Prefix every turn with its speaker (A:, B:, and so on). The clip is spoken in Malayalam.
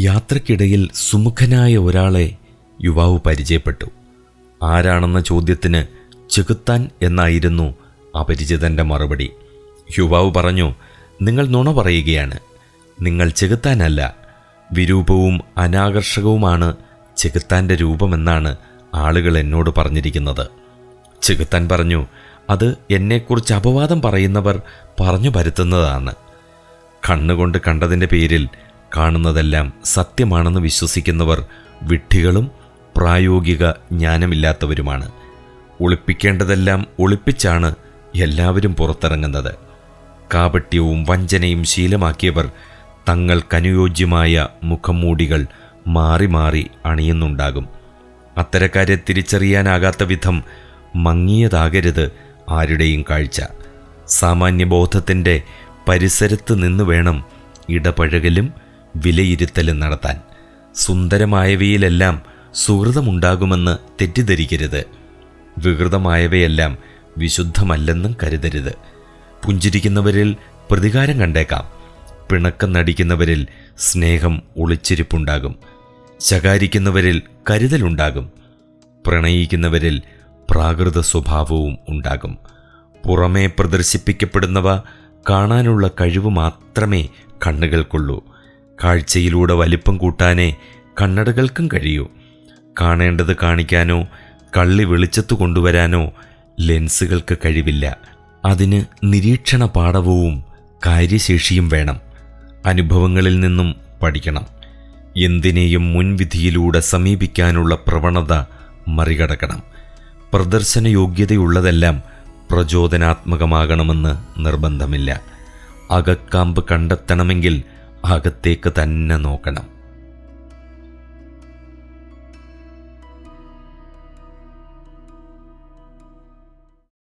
A: യാത്രക്കിടയിൽ സുമുഖനായ ഒരാളെ യുവാവ് പരിചയപ്പെട്ടു. ആരാണെന്ന ചോദ്യത്തിന് ചെകുത്താൻ എന്നായിരുന്നു അപരിചിതൻ്റെ മറുപടി. യുവാവ് പറഞ്ഞു, നിങ്ങൾ നുണ പറയുകയാണ്. നിങ്ങൾ ചെകുത്താനല്ല. വിരൂപവും അനാകർഷകവുമാണ് ചെകുത്താൻ്റെ രൂപമെന്നാണ് ആളുകൾ എന്നോട് പറഞ്ഞിരിക്കുന്നത്. ചെകുത്താൻ പറഞ്ഞു, അത് എന്നെക്കുറിച്ച് അപവാദം പറയുന്നവർ പറഞ്ഞു പരത്തുന്നതാണ്. കണ്ണുകൊണ്ട് കണ്ടതിൻ്റെ പേരിൽ കാണുന്നതെല്ലാം സത്യമാണെന്ന് വിശ്വസിക്കുന്നവർ വിഡ്ഢികളും പ്രായോഗിക ജ്ഞാനമില്ലാത്തവരുമാണ്. ഒളിപ്പിക്കേണ്ടതെല്ലാം ഒളിപ്പിച്ചാണ് എല്ലാവരും പുറത്തിറങ്ങുന്നത്. കാപട്യവും വഞ്ചനയും ശീലമാക്കിയവർ തങ്ങൾക്കനുയോജ്യമായ മുഖംമൂടികൾ മാറി മാറി അണിയുന്നുണ്ടാകും. അത്തരക്കാരെ തിരിച്ചറിയാനാകാത്ത വിധം മങ്ങിയതാകരുത് ആരുടെയും കാഴ്ച. സാമാന്യബോധത്തിൻ്റെ പരിസരത്ത് നിന്ന് വേണം ഇടപഴകലും വിലയിരുത്തലും നടത്താൻ. സുന്ദരമായവയിലെല്ലാം സുഹൃതമുണ്ടാകുമെന്ന് തെറ്റിദ്ധരിക്കരുത്. വികൃതമായവയെല്ലാം വിശുദ്ധമല്ലെന്നും കരുതരുത്. പുഞ്ചിരിക്കുന്നവരിൽ പ്രതികാരം കണ്ടേക്കാം. പിണക്കം നടിക്കുന്നവരിൽ സ്നേഹം ഒളിച്ചിരിപ്പുണ്ടാകും. ശകാരിക്കുന്നവരിൽ കരുതലുണ്ടാകും. പ്രണയിക്കുന്നവരിൽ പ്രാകൃത സ്വഭാവവും ഉണ്ടാകും. പുറമേ പ്രദർശിപ്പിക്കപ്പെടുന്നവ കാണാനുള്ള കഴിവ് മാത്രമേ കണ്ണുകൾക്കുള്ളൂ. കാഴ്ചയിലൂടെ വലിപ്പം കൂട്ടാനേ കണ്ണടകൾക്കും കഴിയൂ. കാണേണ്ടത് കാണിക്കാനോ കള്ളി വെളിച്ചത്തു കൊണ്ടുവരാനോ ലെൻസുകൾക്ക് കഴിവില്ല. അതിന് നിരീക്ഷണ പാടവവും കാര്യശേഷിയും വേണം. അനുഭവങ്ങളിൽ നിന്നും പഠിക്കണം. എന്തിനേയും മുൻവിധിയിലൂടെ സമീപിക്കാനുള്ള പ്രവണത മറികടക്കണം. പ്രദർശനയോഗ്യതയുള്ളതെല്ലാം പ്രചോദനാത്മകമാകണമെന്ന് നിർബന്ധമില്ല. അകക്കാമ്പ് കണ്ടെത്തണമെങ്കിൽ അകത്തേക്ക് തന്നെ നോക്കണം.